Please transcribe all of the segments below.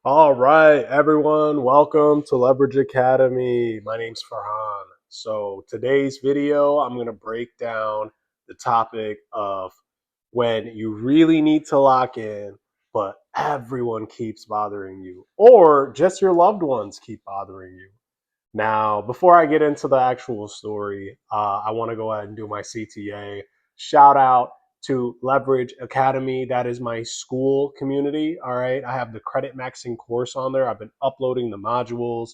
All right, everyone, welcome to Leverage Academy. My name's Farhan. So, today's video, I'm going to break down the topic of when you really need to lock in, but everyone keeps bothering you, or just your loved ones keep bothering you. Now, before I get into the actual story, I want to go ahead and do my CTA. Shout out to Leverage Academy. That is my school community. All right. I have the credit maxing course on there. I've been uploading the modules.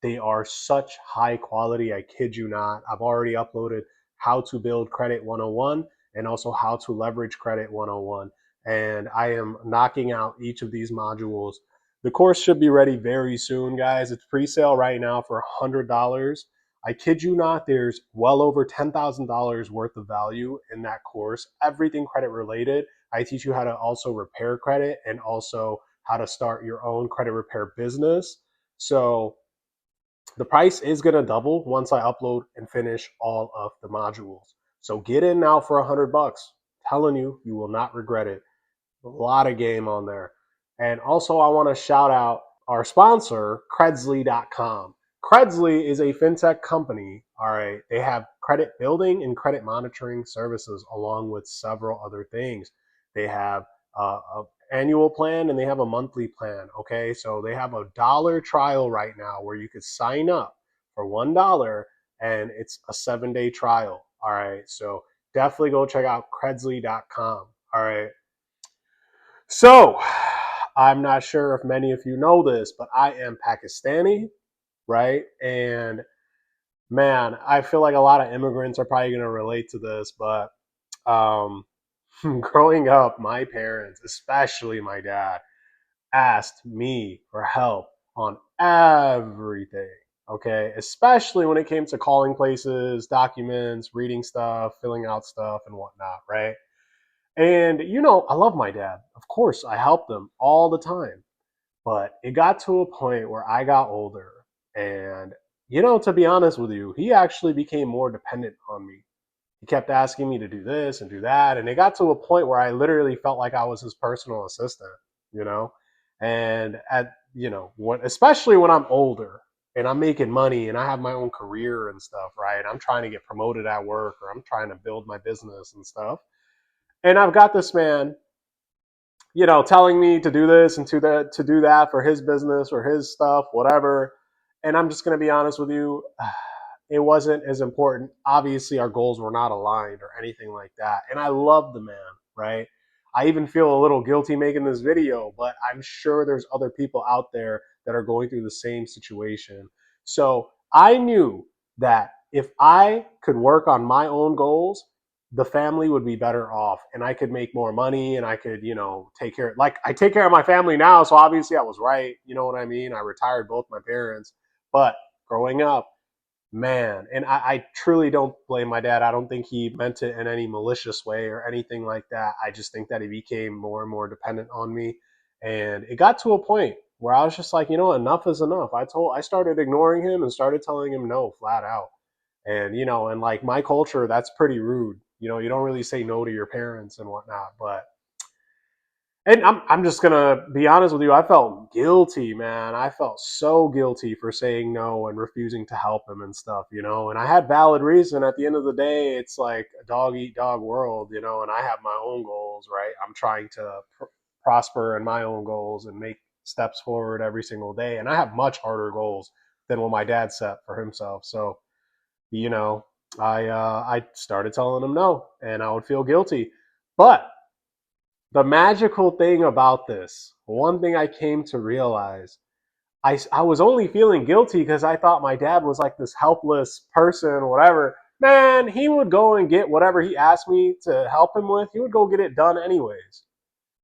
They are such high quality. I kid you not. I've already uploaded how to build credit 101 and also how to leverage credit 101. And I am knocking out each of these modules. The course should be ready very soon, guys. It's pre-sale right now for $100. I kid you not, there's well over $10,000 worth of value in that course, everything credit related. I teach you how to also repair credit and also how to start your own credit repair business. So the price is going to double once I upload and finish all of the modules. So get in now for $100. Telling you, you will not regret it. A lot of game on there. And also, I want to shout out our sponsor, Credzly.com. Credzly is a fintech company. All right. They have credit building and credit monitoring services along with several other things. They have a annual plan and they have a monthly plan. Okay. So they have $1 trial right now where you could sign up for $1 and it's a 7-day trial. All right. So definitely go check out Credzly.com. All right. So, I'm not sure if many of you know this, but I am Pakistani, right? And man, I feel like a lot of immigrants are probably going to relate to this, but um, growing up, my parents, especially my dad, asked me for help on everything. Okay, especially when it came to calling places, documents, reading stuff, filling out stuff, and whatnot, right? And I love my dad. Of course, I helped him all the time. But it got to a point where I got older and to be honest with you, he actually became more dependent on me. He kept asking me to do this and do that, and it got to a point where I literally felt like I was his personal assistant, you know? And especially when I'm older and I'm making money and I have my own career and stuff, right? I'm trying to get promoted at work or I'm trying to build my business and stuff. And I've got this man, telling me to do this and to do that for his business or his stuff, whatever. And I'm just going to be honest with you, it wasn't as important. Obviously, our goals were not aligned or anything like that. And I love the man, right? I even feel a little guilty making this video, but I'm sure there's other people out there that are going through the same situation. So I knew that if I could work on my own goals, the family would be better off and I could make more money and I could, take care, like I take care of my family now. So obviously I was right. You know what I mean? I retired both my parents, but growing up, man, and I truly don't blame my dad. I don't think he meant it in any malicious way or anything like that. I just think that he became more and more dependent on me. And it got to a point where I was just like, enough is enough. I started ignoring him and started telling him no flat out. And, and like my culture, that's pretty rude. You don't really say no to your parents and whatnot. But and I'm just gonna be honest with you. I felt guilty, man. I felt so guilty for saying no and refusing to help him and stuff, And I had valid reason. At the end of the day, it's like a dog eat dog world, And I have my own goals, right? I'm trying to prosper in my own goals and make steps forward every single day. And I have much harder goals than what my dad set for himself. So, you know, I started telling him no, and I would feel guilty, but the magical thing about this, one thing I came to realize, I was only feeling guilty because I thought my dad was like this helpless person, whatever. Man, he would go and get whatever he asked me to help him with. He would go get it done anyways.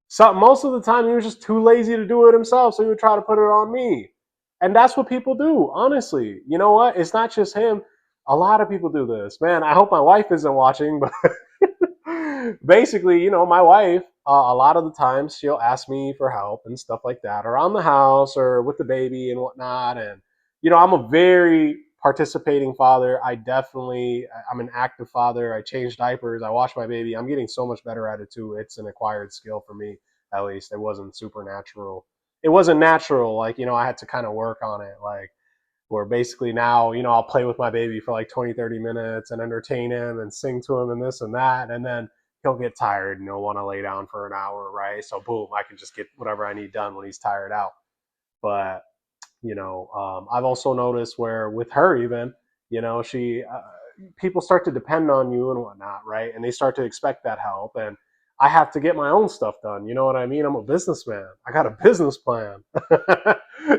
So most of the time, he was just too lazy to do it himself, so he would try to put it on me. And that's what people do, honestly. You know what? It's not just him. A lot of people do this. Man, I hope my wife isn't watching, but basically, my wife, a lot of the times she'll ask me for help and stuff like that around the house or with the baby and whatnot. And, I'm a very participating father. I'm an active father. I change diapers. I wash my baby. I'm getting so much better at it too. It's an acquired skill for me, at least. It wasn't supernatural. it wasn't natural. Like, I had to kind of work on it. Like, where basically now, I'll play with my baby for like 20, 30 minutes and entertain him and sing to him and this and that. And then he'll get tired and he'll want to lay down for an hour, right? So boom, I can just get whatever I need done when he's tired out. But I've also noticed where with her even, she people start to depend on you and whatnot, right? And they start to expect that help, and I have to get my own stuff done. You know what I mean? I'm a businessman. I got a business plan.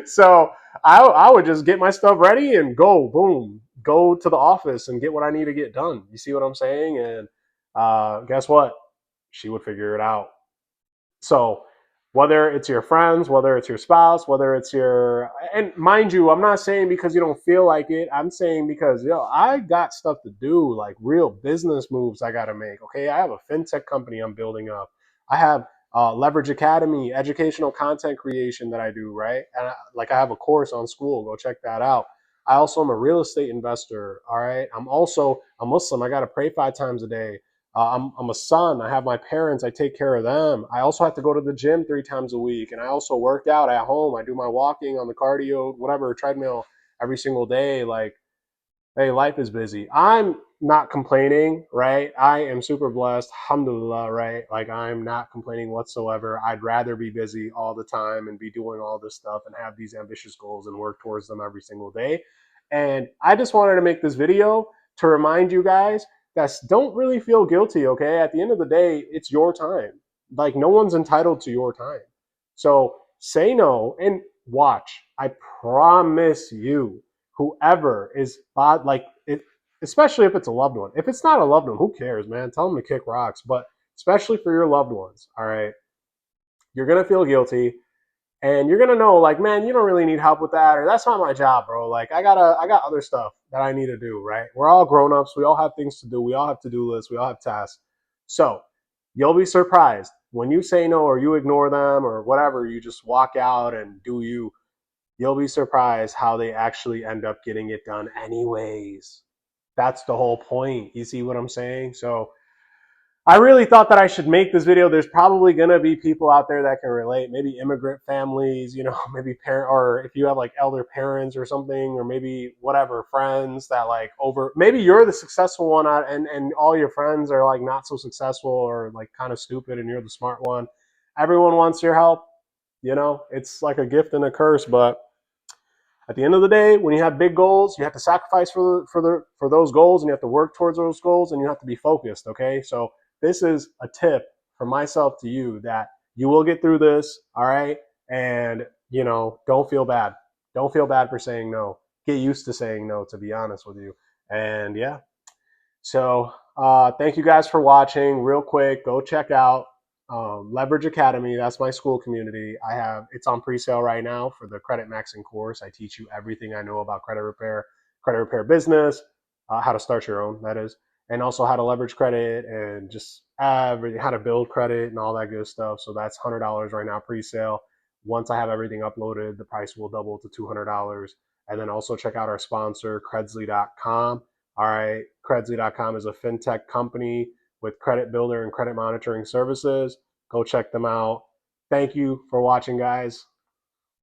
So I would just get my stuff ready and go, boom, go to the office and get what I need to get done. You see what I'm saying? And guess what? She would figure it out. So whether it's your friends, whether it's your spouse, whether it's your, and mind you, I'm not saying because you don't feel like it. I'm saying because, I got stuff to do, like real business moves I got to make. Okay. I have a fintech company I'm building up. I have Leverage Academy, educational content creation that I do, right? And I have a course on school. Go check that out. I also am a real estate investor. All right. I'm also a Muslim. I got to pray 5 times a day. I'm a son. I have my parents. I take care of them. I also have to go to the gym 3 times a week. And I also work out at home. I do my walking on the cardio, whatever, treadmill every single day. Like, hey, life is busy. I'm not complaining, right? I am super blessed. Alhamdulillah, right? Like, I'm not complaining whatsoever. I'd rather be busy all the time and be doing all this stuff and have these ambitious goals and work towards them every single day. And I just wanted to make this video to remind you guys that don't really feel guilty, okay? At the end of the day, it's your time. Like, no one's entitled to your time. So say no and watch. I promise you, whoever is like it, especially if it's a loved one. If it's not a loved one, who cares, man? Tell them to kick rocks. But especially for your loved ones, all right, you're gonna feel guilty, and you're gonna know, like, man, you don't really need help with that, or that's not my job, bro. Like, I got other stuff that I need to do, right? We're all grown ups. We all have things to do. We all have to do lists. We all have tasks. So you'll be surprised when you say no or you ignore them or whatever. You just walk out and do you. You'll be surprised how they actually end up getting it done anyways. That's the whole point. You see what I'm saying? So I really thought that I should make this video. There's probably going to be people out there that can relate, maybe immigrant families, maybe parent, or if you have like elder parents or something, or maybe whatever, friends that like maybe you're the successful one and all your friends are like not so successful or like kind of stupid and you're the smart one. Everyone wants your help. It's like a gift and a curse, but at the end of the day, when you have big goals, you have to sacrifice for those goals, and you have to work towards those goals, and you have to be focused. Okay, so this is a tip from myself to you that you will get through this. All right, and don't feel bad. Don't feel bad for saying no. Get used to saying no. To be honest with you, and yeah. So thank you guys for watching. Real quick, go check out Leverage Academy. That's my school community. It's on pre-sale right now for the credit maxing course. I teach you everything I know about credit repair business, how to start your own, that is, and also how to leverage credit and just everything, how to build credit and all that good stuff. So that's $100 right now pre-sale. Once I have everything uploaded, the price will double to $200. And then also check out our sponsor, Credzly.com. All right, Credzly.com is a fintech company with credit builder and credit monitoring services. Go check them out. Thank you for watching, guys.